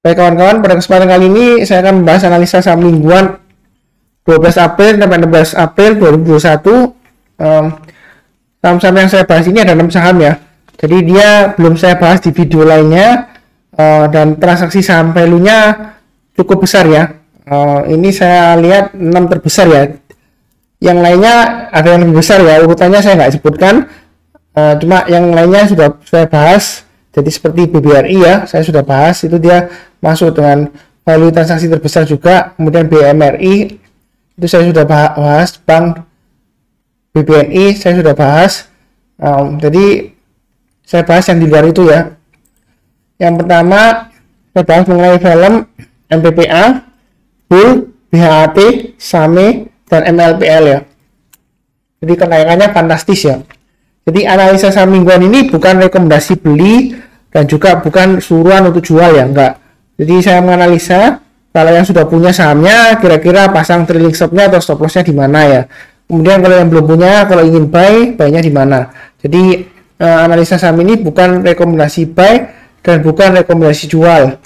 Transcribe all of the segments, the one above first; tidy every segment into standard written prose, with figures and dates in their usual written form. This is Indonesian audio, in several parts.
Baik kawan-kawan, pada kesempatan kali ini saya akan membahas analisa saham mingguan 12 April sampai 16 April 2021. Saham-saham yang saya bahas ini ada 6 saham ya. Jadi dia belum saya bahas di video lainnya, dan transaksi saham value-nya cukup besar ya. Ini saya lihat 6 terbesar ya. Yang lainnya ada yang lebih besar ya, urutannya saya nggak sebutkan. Cuma yang lainnya sudah saya bahas. Jadi seperti BBRI ya, saya sudah bahas, itu dia masuk dengan value transaksi terbesar juga. Kemudian BMRI itu saya sudah bahas, Bank BBNI saya sudah bahas. Jadi saya bahas yang di luar itu ya. Yang pertama saya bahas mengenai film MPPA, Bull, BHAT, SAME, dan MLPL ya. Jadi kenaikannya fantastis ya. Jadi analisa saham mingguan ini bukan rekomendasi beli dan juga bukan suruhan untuk jual ya, enggak. Jadi saya menganalisa kalau yang sudah punya sahamnya kira-kira pasang trailing stopnya atau stop lossnya di mana ya. Kemudian kalau yang belum punya, kalau ingin buy-nya di mana. Jadi analisa saham ini bukan rekomendasi buy dan bukan rekomendasi jual.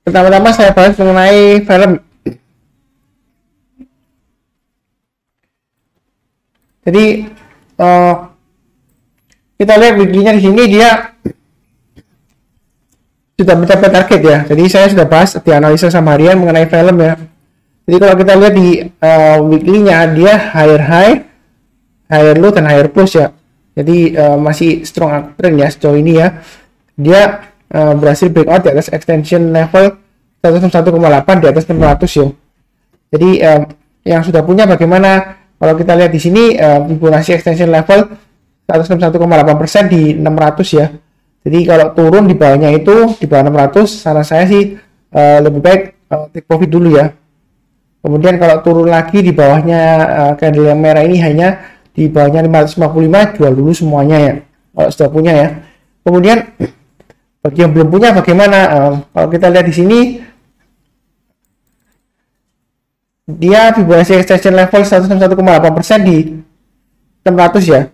Pertama-tama saya bahas mengenai film. Jadi kita lihat weekly-nya di sini dia sudah mencapai target ya. Jadi saya sudah bahas di analisa saham harian mengenai film ya. Jadi kalau kita lihat di weekly-nya dia higher high, higher low, dan higher close ya. Jadi masih strong trend ya sejauh ini ya. Dia berhasil breakout di atas extension level 101,8 di atas 600 ya. Jadi yang sudah punya bagaimana? Kalau kita lihat di sini Fibonacci extension level 161,8% di 600 ya. Jadi kalau turun di bawahnya itu di bawah 600, saran saya sih lebih baik take profit dulu ya. Kemudian kalau turun lagi di bawahnya candle yang merah ini hanya di bawahnya 555, jual dulu semuanya ya. Kalau sudah punya ya. Kemudian bagi yang belum punya bagaimana? Kalau kita lihat di sini dia Fibonacci extension level 161,8% di 600 ya.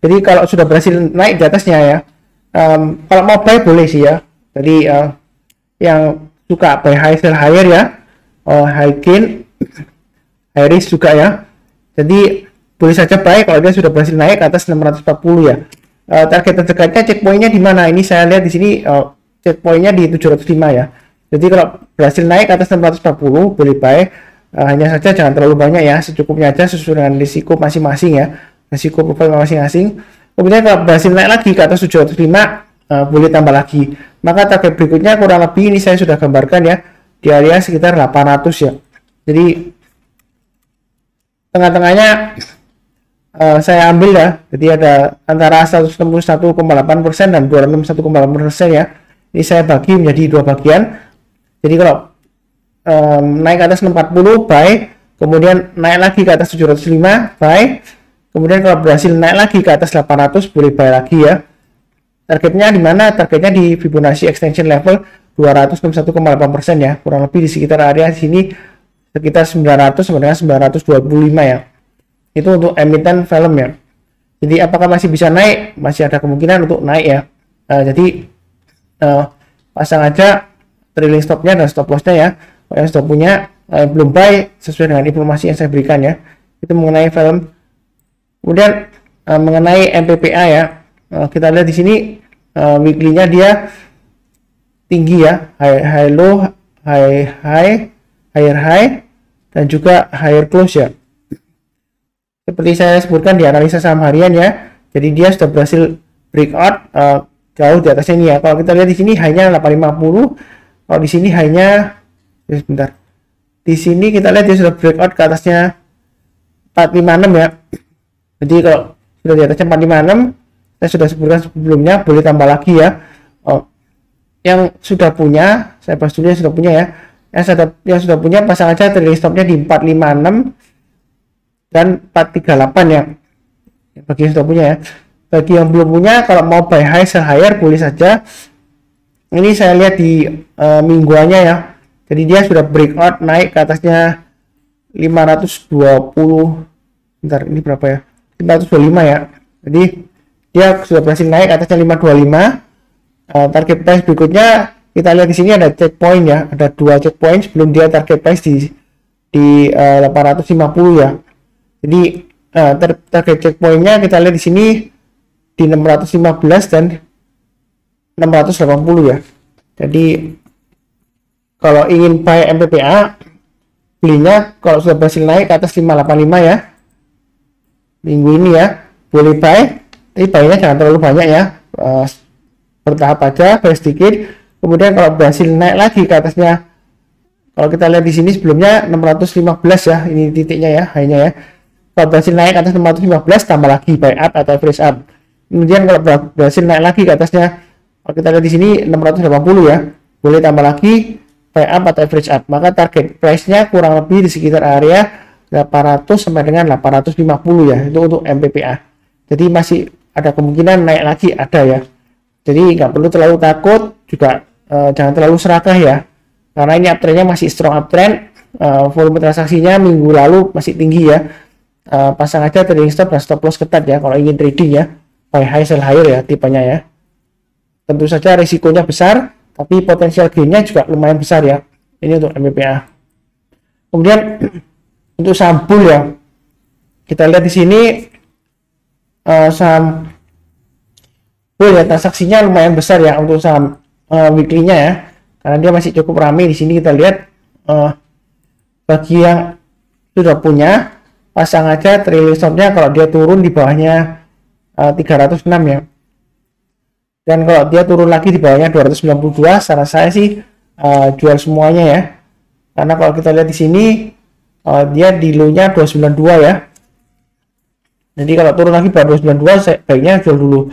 Jadi kalau sudah berhasil naik di atasnya ya, kalau mau buy boleh sih ya. Jadi yang suka buy high sell higher ya, high gain, high risk juga ya. Jadi boleh saja buy kalau dia sudah berhasil naik ke atas 640 ya. Target terdekatnya checkpointnya di mana? Ini saya lihat di sini checkpointnya di 705 ya. Jadi kalau berhasil naik ke atas 640 boleh buy. Hanya saja jangan terlalu banyak ya, secukupnya aja sesuai dengan risiko masing-masing ya, risiko profil masing-masing. Kemudian kalau berhasil naik lagi ke atas 705 boleh tambah lagi. Maka target berikutnya kurang lebih ini saya sudah gambarkan ya, di area sekitar 800 ya. Jadi tengah-tengahnya saya ambil ya, jadi ada antara 161,8% dan 261,8% ya. Ini saya bagi menjadi dua bagian. Jadi kalau naik ke atas 640 buy, kemudian naik lagi ke atas 705 buy, kemudian kalau berhasil naik lagi ke atas 800 boleh buy lagi ya. Targetnya di mana? Targetnya di Fibonacci extension level 261,8% ya, kurang lebih di sekitar area sini sekitar 900 sampai dengan 925 ya. Itu untuk emiten film ya. Jadi apakah masih bisa naik? Masih ada kemungkinan untuk naik ya. Jadi pasang aja trailing stopnya dan stop lossnya ya. Yang sudah punya belum buy sesuai dengan informasi yang saya berikan ya, itu mengenai film. Kemudian mengenai MPPA ya, kita lihat di sini weekly-nya dia tinggi ya, high low, higher high, dan juga higher close ya. Seperti saya sebutkan di analisa saham harian ya, jadi dia sudah berhasil breakout jauh di atasnya ini ya. Kalau kita lihat di sini hanya 850, kalau di sini hanya sebentar. Di sini kita lihat dia sudah breakout ke atasnya 456 ya. Jadi kalau sudah di atasnya 456, saya sudah sebutkan sebelumnya, boleh tambah lagi ya. Yang sudah punya, saya bahas dulu yang sudah punya ya. Yang sudah punya pasang aja trailing stopnya di 456 dan 438 ya. Bagi yang sudah punya ya. Bagi yang belum punya, kalau mau buy high sell higher boleh saja. Ini saya lihat di mingguannya ya. Jadi dia sudah breakout naik ke atasnya 520. Bentar, ini berapa ya? 525 ya. Jadi dia sudah berhasil naik ke atasnya 525. target price berikutnya kita lihat di sini ada checkpoint ya, ada 2 checkpoint sebelum dia target price di 850 ya. Jadi target checkpointnya kita lihat di sini di 615 dan 680 ya. Jadi kalau ingin buy MPPA, belinya kalau sudah berhasil naik ke atas 585 ya, minggu ini ya, boleh buy, tapi buy-nya jangan terlalu banyak ya, bertahap aja, buy sedikit. Kemudian kalau berhasil naik lagi ke atasnya, kalau kita lihat di sini sebelumnya 615 ya, ini titiknya ya, high-nya ya. Kalau berhasil naik ke atas 615, tambah lagi buy up atau average up. Kemudian kalau berhasil naik lagi ke atasnya, kalau kita lihat di sini 680 ya, boleh tambah lagi buy up atau average up. Maka target price-nya kurang lebih di sekitar area 800 sampai dengan 850 ya, itu untuk MPPA. Jadi masih ada kemungkinan naik lagi, ada ya. Jadi nggak perlu terlalu takut, juga jangan terlalu serakah ya, karena ini uptrendnya masih strong uptrend. Volume transaksinya minggu lalu masih tinggi ya. Pasang aja trading stop dan stop loss ketat ya kalau ingin trading ya, buy high sell higher ya tipenya ya. Tentu saja risikonya besar, tapi potensial gainnya juga lumayan besar ya. Ini untuk MPPA. Kemudian untuk saham bull ya, kita lihat di sini saham bull ya, transaksinya lumayan besar ya untuk saham weekly-nya ya, karena dia masih cukup ramai. Di sini kita lihat bagi yang sudah punya, pasang aja trailing stop-nya kalau dia turun di bawahnya 306 ya. Dan kalau dia turun lagi di bawahnya 292, saran saya sih jual semuanya ya. Karena kalau kita lihat di sini dia di low-nya 292 ya. Jadi kalau turun lagi bawah 292, baiknya jual dulu.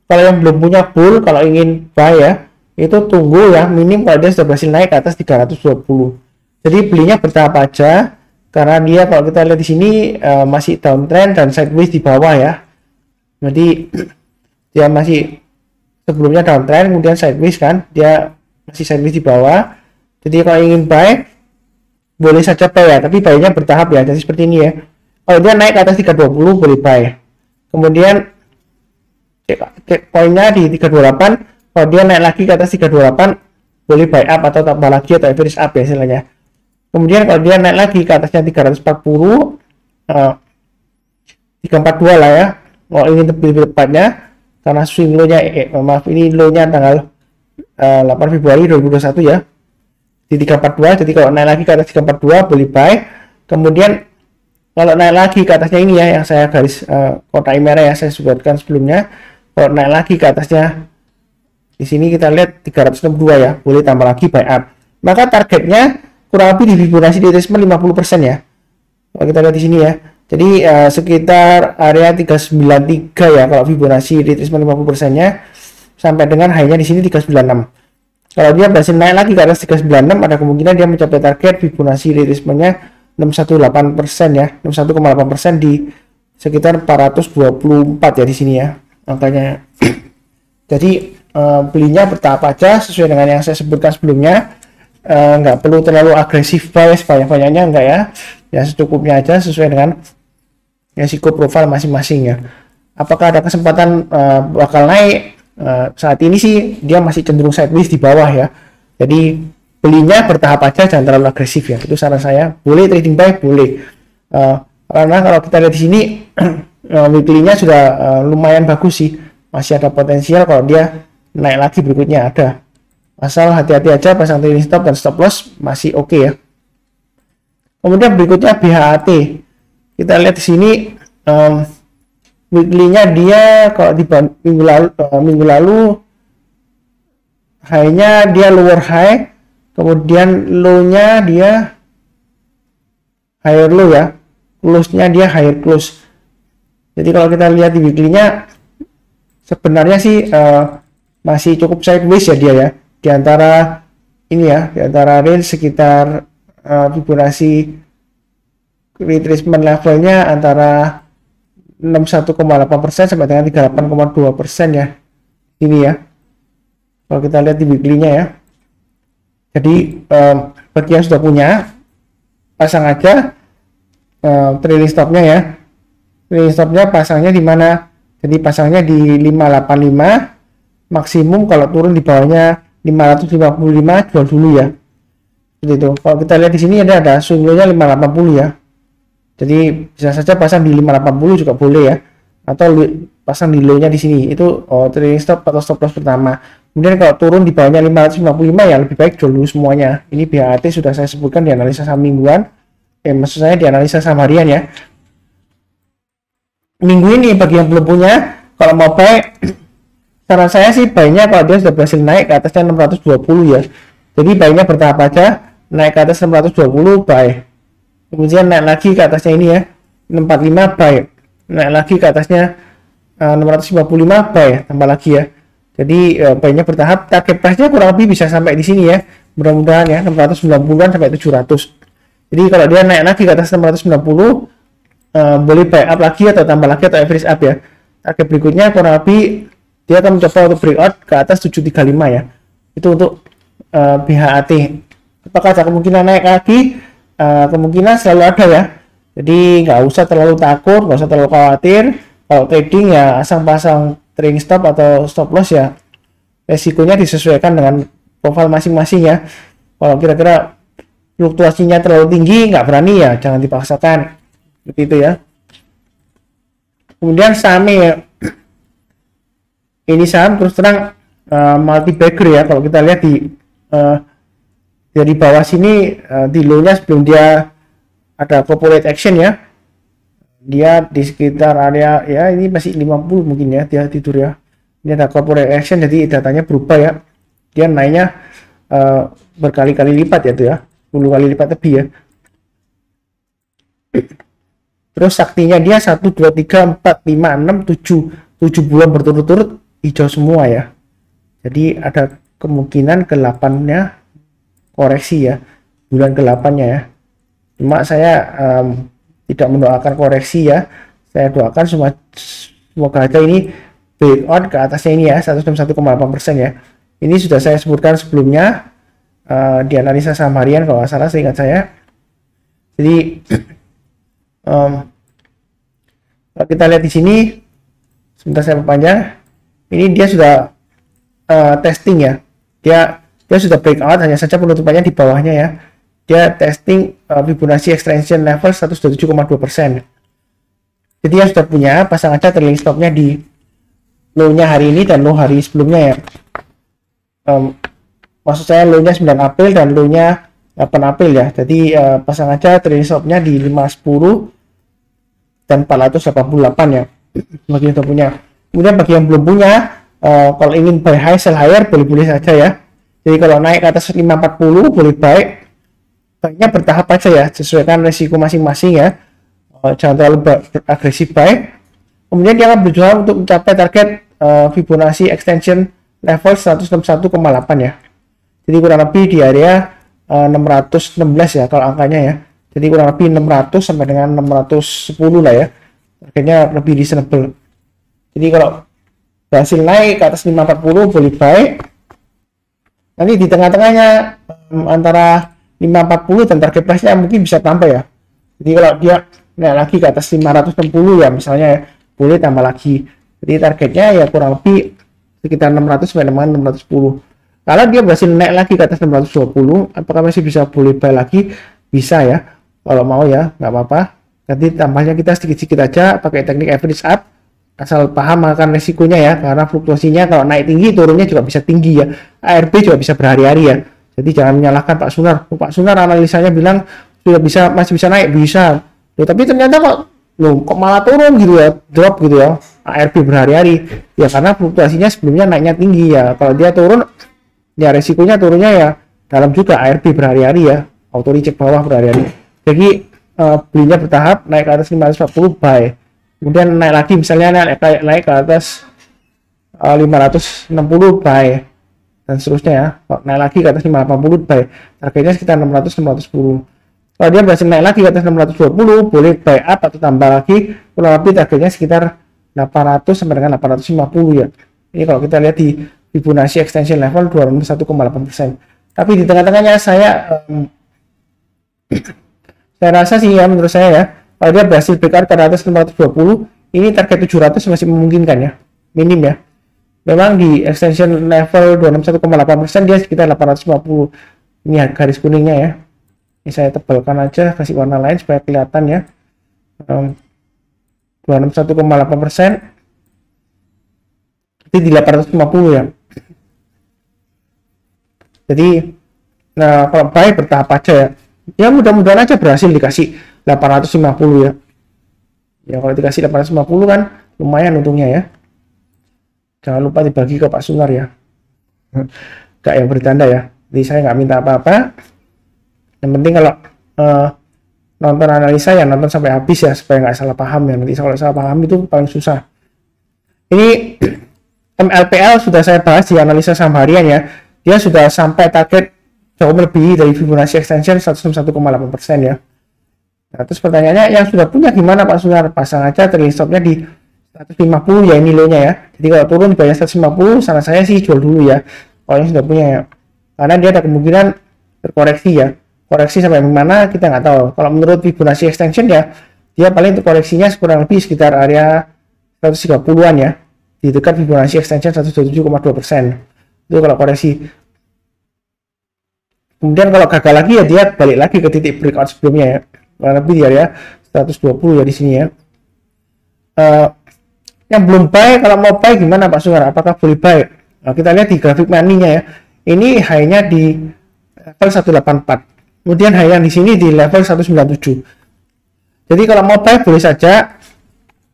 Kalau yang belum punya bull, kalau ingin buy ya, itu tunggu ya, minim kalau dia sudah berhasil naik ke atas 320. Jadi belinya bertahap aja, karena dia kalau kita lihat di sini masih downtrend dan sideways di bawah ya. Jadi dia masih sebelumnya downtrend, kemudian sideways kan, dia masih sideways di bawah. Jadi kalau ingin buy, boleh saja buy ya, tapi buy-nya bertahap ya. Jadi seperti ini ya. Kalau dia naik ke atas 320, boleh buy. Kemudian cek poinnya di 328. Kalau dia naik lagi ke atas 328, boleh buy up atau tambah lagi atau average up ya istilahnya. Kemudian kalau dia naik lagi ke atasnya 340, 342 lah ya. Kalau ingin lebih tepatnya, karena swing low-nya maaf, ini low-nya tanggal 8 Februari 2021 ya, di 342. Jadi kalau naik lagi ke atas 342 boleh buy. Kemudian kalau naik lagi ke atasnya ini ya, yang saya garis kotak merah ya, saya sebutkan sebelumnya. Kalau naik lagi ke atasnya di sini kita lihat 362 ya, boleh tambah lagi buy up. Maka targetnya kurang lebih di Fibonacci retracement 50% ya. Kalau kita lihat di sini ya. Jadi sekitar area 393 ya kalau Fibonacci retracement 50%-nya, sampai dengan high-nya di sini 396. Kalau dia berhasil naik lagi ke atas 396, ada kemungkinan dia mencapai target Fibonacci retracement-nya 618% ya, 61,8% di sekitar 424 ya di sini ya angkanya. Jadi belinya bertahap aja sesuai dengan yang saya sebutkan sebelumnya. Nggak perlu terlalu agresif buy banyak-banyaknya, enggak ya, ya secukupnya aja sesuai dengan risiko profil masing-masing ya. Apakah ada kesempatan bakal naik? Saat ini sih dia masih cenderung sideways di bawah ya. Jadi belinya bertahap aja, jangan terlalu agresif ya. Itu saran saya. Boleh trading buy, boleh. Karena kalau kita lihat di sini weekly-nya sudah lumayan bagus sih. Masih ada potensial kalau dia naik lagi berikutnya ada. Asal hati-hati aja pasang trailing stop dan stop loss masih oke ya. Kemudian berikutnya BHAT. Kita lihat di sini weekly-nya dia kalau di minggu lalu high-nya dia lower high, kemudian low-nya dia higher low ya, close-nya dia higher close. Jadi kalau kita lihat di weekly-nya sebenarnya sih masih cukup sideways ya dia ya, di antara ini ya, di antara range sekitar Fibonacci retracement levelnya antara 61,8% sampai dengan 38,2% ya ini ya, kalau kita lihat di weekly-nya ya. Jadi bagi yang sudah punya, pasang aja trailing stop-nya ya. Trailing stop-nya pasangnya di mana? Jadi pasangnya di 585, maksimum kalau turun di bawahnya 555 jual dulu ya. Seperti itu. Kalau kita lihat di sini ada swing low-nya 580 ya. Jadi bisa saja pasang di 580 juga boleh ya. Atau pasang di low-nya di sini. Itu trading stop atau stop loss pertama. Kemudian kalau turun di bawahnya 555 ya lebih baik jual dulu semuanya. Ini BHAT sudah saya sebutkan di analisa saham mingguan. Maksud saya di analisa saham harian ya. Minggu ini bagi yang belum punya, kalau mau buy, saran saya sih buy-nya kalau dia sudah berhasil naik ke atasnya 620 ya. Jadi buy-nya bertahap aja, naik ke atas 620 buy. Kemudian naik lagi ke atasnya ini ya, 645 buy. Naik lagi ke atasnya 655 buy, tambah lagi ya. Jadi buy-nya bertahap, target price-nya kurang lebih bisa sampai di sini ya. Mudah-mudahan ya 690-an sampai 700. Jadi kalau dia naik lagi ke atas 690, boleh buy up lagi atau tambah lagi atau average up ya. Target berikutnya kurang lebih dia akan mencoba untuk breakout ke atas 735 ya. Itu untuk BHAT. Apakah ada kemungkinan naik lagi? Kemungkinan selalu ada ya. Jadi nggak usah terlalu takut, nggak usah terlalu khawatir. Kalau trading ya asal pasang trading stop atau stop loss ya. Resikonya disesuaikan dengan profil masing-masing ya. Kalau kira-kira fluktuasinya terlalu tinggi, nggak berani ya, jangan dipaksakan. Seperti itu ya. Kemudian saham ya. Ini saham terus terang multi bagger ya. Kalau kita lihat dari bawah sini di low-nya sebelum dia ada corporate action ya. Dia di sekitar area ya ini masih 50 mungkin ya dia tidur ya. Ini ada corporate action jadi datanya berubah ya. Dia naiknya berkali-kali lipat ya tuh ya. 10 kali lipat lebih ya. Terus saktinya dia 1 2 3 4 5 6 7 bulan berturut-turut hijau semua ya. Jadi ada kemungkinan ke-8-nya koreksi ya. Bulan ke-8-nya ya. Cuma saya tidak mendoakan koreksi ya. Saya doakan semoga aja ini breakout ke atasnya ini ya 161,8% ya. Ini sudah saya sebutkan sebelumnya di analisa saham harian kalau nggak salah seingat saya. Jadi kalau kita lihat di sini, sebentar saya perpanjang. Ini dia sudah testing ya. Dia sudah breakout, hanya saja penutupannya di bawahnya ya. Dia testing Fibonacci extension level 127,2%. Jadi yang sudah punya, pasang aja trailing stopnya di low-nya hari ini dan low hari sebelumnya ya. Maksud saya low-nya 9 April dan low-nya 8 April ya. Jadi pasang aja trailing stopnya di 510 dan 488 ya. Bagi yang sudah punya. Kemudian bagi yang belum punya, kalau ingin buy high sell higher boleh-boleh saja ya. Jadi kalau naik ke atas 540 boleh buy. Buy-nya bertahap aja ya, sesuaikan resiko masing-masing ya. Jangan terlalu agresif buy. Kemudian dia akan berjuang untuk mencapai target Fibonacci extension level 161,8 ya. Jadi kurang lebih di area 616 ya kalau angkanya ya. Jadi kurang lebih 600 sampai dengan 610 lah ya. Harganya lebih reasonable. Jadi kalau berhasil naik ke atas 540 boleh buy. Nanti di tengah-tengahnya antara 540 dan target price-nya mungkin bisa tambah ya. Jadi kalau dia naik lagi ke atas 560 ya misalnya ya, boleh tambah lagi. Jadi targetnya ya kurang lebih sekitar 600 sampai dengan 610. Kalau dia berhasil naik lagi ke atas 620, apakah masih bisa boleh buy lagi? Bisa ya. Kalau mau ya, nggak apa-apa. Nanti tambahnya kita sedikit-sedikit aja pakai teknik average up. Asal paham akan resikonya ya, karena fluktuasinya kalau naik tinggi, turunnya juga bisa tinggi ya. ARB juga bisa berhari-hari ya. Jadi jangan menyalahkan Pak Sunar. Pak Sunar analisanya bilang sudah bisa, masih bisa naik, bisa. Loh, tapi ternyata kok malah turun gitu ya, drop gitu ya. ARB berhari-hari. Ya karena fluktuasinya sebelumnya naiknya tinggi ya. Kalau dia turun, ya resikonya turunnya ya dalam juga. ARB berhari-hari ya. Auto reject bawah berhari-hari. Jadi belinya bertahap, naik ke atas 540 buy. Kemudian naik lagi misalnya naik ke atas 560 buy dan seterusnya ya. Kalau naik lagi ke atas 580 buy, targetnya sekitar 600-610. Kalau dia berhasil naik lagi ke atas 620 boleh buy up atau tambah lagi, kurang lebih targetnya sekitar 800 sampai dengan 850 ya. Ini kalau kita lihat di Fibonacci extension level 21,8%. Tapi di tengah-tengahnya saya rasa sih ya, menurut saya ya, kalau dia berhasil breakout ke atas 520, ini target 700 masih memungkinkan ya, minim ya. memang di extension level 261,8% dia sekitar 850. Ini garis kuningnya ya. Ini saya tebalkan aja, kasih warna lain supaya kelihatan ya. 261,8%. Jadi di 850 ya. Jadi nah kalau buy bertahap aja ya. Ya mudah-mudahan aja berhasil dikasih 850 ya. Ya kalau dikasih 850 kan lumayan untungnya ya. Jangan lupa dibagi ke Pak Sunar ya. Gak yang bertanda ya. Jadi saya nggak minta apa-apa. Yang penting kalau nonton analisa ya nonton sampai habis ya supaya nggak salah paham ya. Nanti kalau salah paham itu paling susah. Ini MLPL sudah saya bahas di analisa saham harian ya. Dia sudah sampai target jauh melebihi dari Fibonacci extension 101,8% ya. Nah, terus pertanyaannya yang sudah punya gimana Pak Sunar? Pasang aja trailing stopnya di 150 ya nilainya ya. Jadi kalau turun di bawah 150 saran saya sih jual dulu ya. Kalau yang sudah punya ya. Karena dia ada kemungkinan terkoreksi ya. Koreksi sampai mana kita nggak tahu. Kalau menurut Fibonacci extension ya, dia paling terkoreksinya kurang lebih sekitar area 130-an ya. Di dekat Fibonacci extension 127,2%. Itu kalau koreksi. Kemudian kalau gagal lagi ya dia balik lagi ke titik breakout sebelumnya ya. Kurang lebih di area 120 ya di sini ya. Yang belum buy, kalau mau buy gimana Pak Sunar? Apakah boleh buy? Nah, kita lihat di grafik money-nya ya. Ini high-nya di level 184. Kemudian high-nya di sini di level 197. Jadi kalau mau buy boleh saja.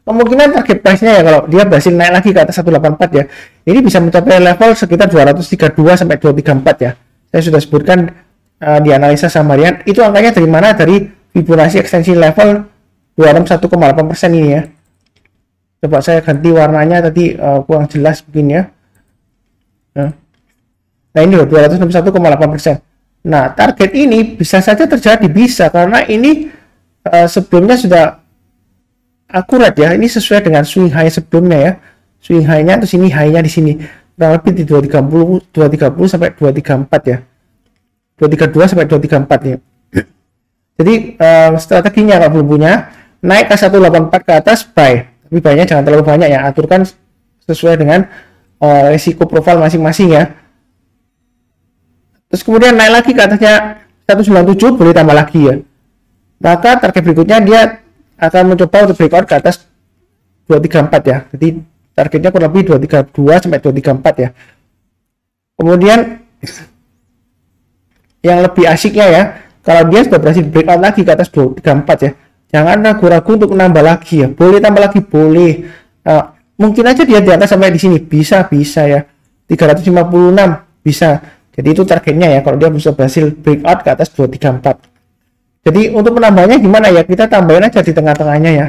Kemungkinan target price-nya ya kalau dia berhasil naik lagi ke atas 184 ya. Ini bisa mencapai level sekitar 232 sampai 234 ya. Saya sudah sebutkan di analisa saham harian. Itu angkanya dari mana? Dari Fibonacci extension level 261,8% ini ya. Coba saya ganti warnanya tadi kurang jelas mungkin ya. Nah ini loh 261,8%. Nah target ini bisa saja terjadi, bisa karena ini sebelumnya sudah akurat ya. Ini sesuai dengan swing high sebelumnya ya. Swing high-nya terus ini high-nya di sini. Kurang lebih di 230 sampai 234 ya. 232 sampai 234 ya. Jadi strateginya kalau belum punya naik ke 184 ke atas buy. Tapi buy-nya jangan terlalu banyak ya. Aturkan sesuai dengan risiko profil masing-masing ya. Terus kemudian naik lagi ke atasnya 197 boleh tambah lagi ya. Maka target berikutnya dia akan mencoba untuk breakout ke atas 234 ya. Jadi targetnya kurang lebih 232 sampai 234 ya. Kemudian yang lebih asiknya ya, kalau dia sudah berhasil breakout lagi ke atas 234 ya, jangan ragu-ragu untuk menambah lagi ya. Boleh tambah lagi, boleh. Mungkin aja dia di atas sampai di sini, bisa ya. 356 bisa. Jadi itu targetnya ya kalau dia bisa berhasil breakout ke atas 234. Jadi untuk menambahnya gimana ya? Kita tambahin aja di tengah-tengahnya ya.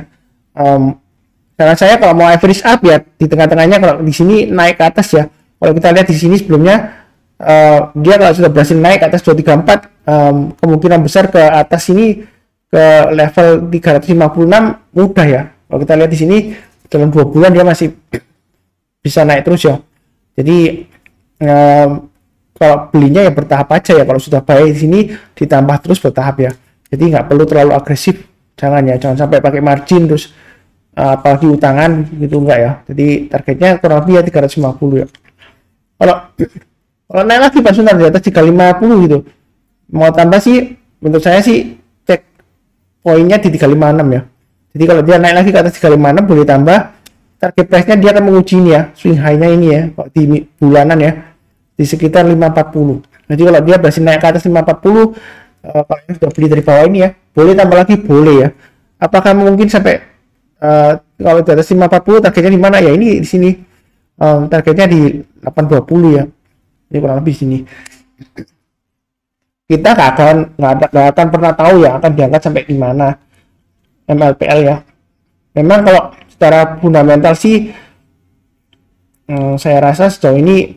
Karena saya kalau mau average up ya di tengah-tengahnya, kalau di sini naik ke atas ya. Kalau kita lihat di sini sebelumnya dia kalau sudah berhasil naik ke atas 234, kemungkinan besar ke atas sini ke level 356 mudah ya. Kalau kita lihat di sini dalam 2 bulan dia masih bisa naik terus ya. Jadi kalau belinya ya bertahap aja ya. Kalau sudah buy di sini ditambah terus bertahap ya. Jadi nggak perlu terlalu agresif, jangan sampai pakai margin terus apalagi utangan gitu, enggak ya. Jadi targetnya kurang lebih ya 350 ya. Kalau naik lagi Pak Sunar di atas 350 gitu, mau tambah sih menurut saya sih cek poinnya di 356 ya. Jadi kalau dia naik lagi ke atas 356 boleh tambah. Target price nya dia akan menguji ini ya, swing high nya ini ya, di bulanan ya, di sekitar 540. Jadi kalau dia berhasil naik ke atas 540, kalau yang sudah beli dari bawah ini ya, boleh tambah lagi, boleh ya. Apakah mungkin sampai kalau di atas 540 targetnya di mana ya? Ini di sini targetnya di 820 ya. Ini kurang lebih sini. Kita nggak akan pernah tahu ya akan diangkat sampai di mana MLPL ya. Memang kalau secara fundamental sih saya rasa sejauh ini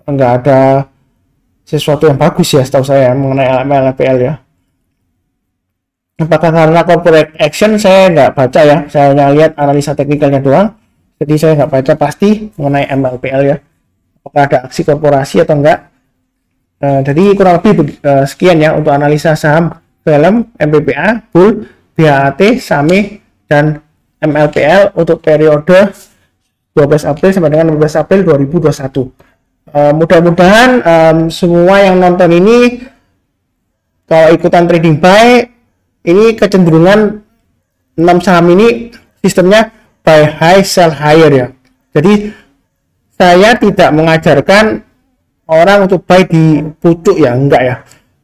nggak ada sesuatu yang bagus ya setahu saya mengenai MLPL ya. Apakah karena corporate action, saya nggak baca ya, saya hanya lihat analisa teknikalnya doang, jadi saya nggak baca pasti mengenai MLPL ya, apakah ada aksi korporasi atau enggak. Jadi kurang lebih sekian ya untuk analisa saham film, MPPA, Bull, BHAT, SAME, dan MLPL untuk periode 12 April sampai dengan 15 April 2021. Mudah-mudahan semua yang nonton ini kalau ikutan trading buy, ini kecenderungan 6 saham ini sistemnya buy high sell higher ya. Jadi saya tidak mengajarkan orang untuk buy di pucuk ya, enggak ya.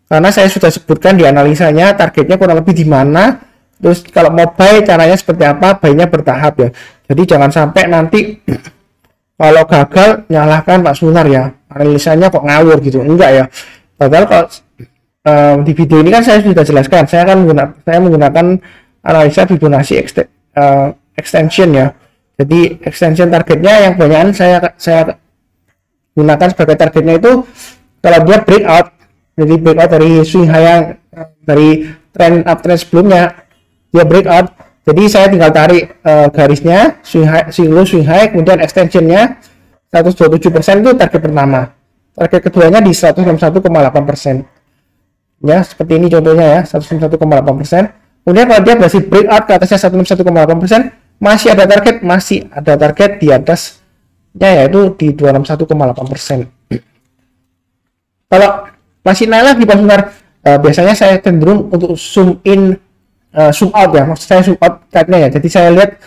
Karena saya sudah sebutkan di analisanya targetnya kurang lebih di mana. Terus kalau mau buy caranya seperti apa, buy-nya bertahap ya. Jadi jangan sampai nanti kalau gagal nyalahkan Pak Sunar ya, analisanya kok ngawur gitu. Enggak ya. Padahal kalau di video ini kan saya sudah jelaskan, saya menggunakan analisa Fibonacci extension ya. Jadi extension targetnya yang banyak saya gunakan sebagai targetnya itu kalau dia breakout, jadi breakout dari swing high yang dari trend uptrend sebelumnya dia breakout, jadi saya tinggal tarik garisnya swing low swing high, kemudian extensionnya 127% itu target pertama, target keduanya di 161,8% ya, seperti ini contohnya ya, 161,8%. Kemudian kalau dia berhasil breakout ke atasnya 161,8%, masih ada target di atasnya, yaitu di 261,8%. Kalau masih naik lagi Pak Sunar, biasanya saya cenderung untuk zoom in, zoom out ya, maksud saya zoom out trendnya ya. Jadi saya lihat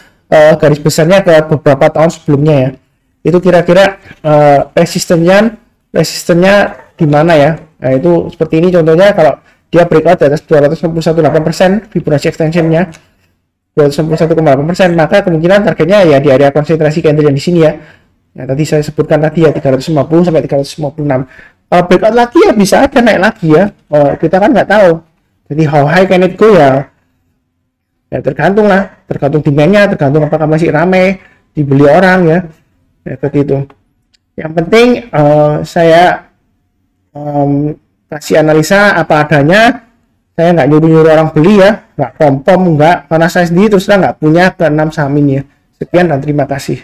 garis besarnya ke beberapa tahun sebelumnya ya, itu kira-kira resistennya di mana ya. Nah itu seperti ini contohnya, kalau dia breakout di atas 261,8% Fibonacci extensionnya 261,8%, maka kemungkinan targetnya ya di area konsentrasi candle yang di sini ya. Nah, tadi saya sebutkan tadi ya 350 sampai 356. Breakout lagi ya bisa aja naik lagi ya. Kita kan nggak tahu. Jadi how high can it go ya? Ya tergantung lah, tergantung demand-nya, tergantung apakah masih ramai dibeli orang ya. Ya seperti itu. Yang penting saya kasih analisa apa adanya. Saya nggak nyuruh-nyuruh orang beli ya, nggak pom-pom, nggak, karena saya sendiri terus terang nggak punya ke 6 saham ini ya. Sekian dan terima kasih.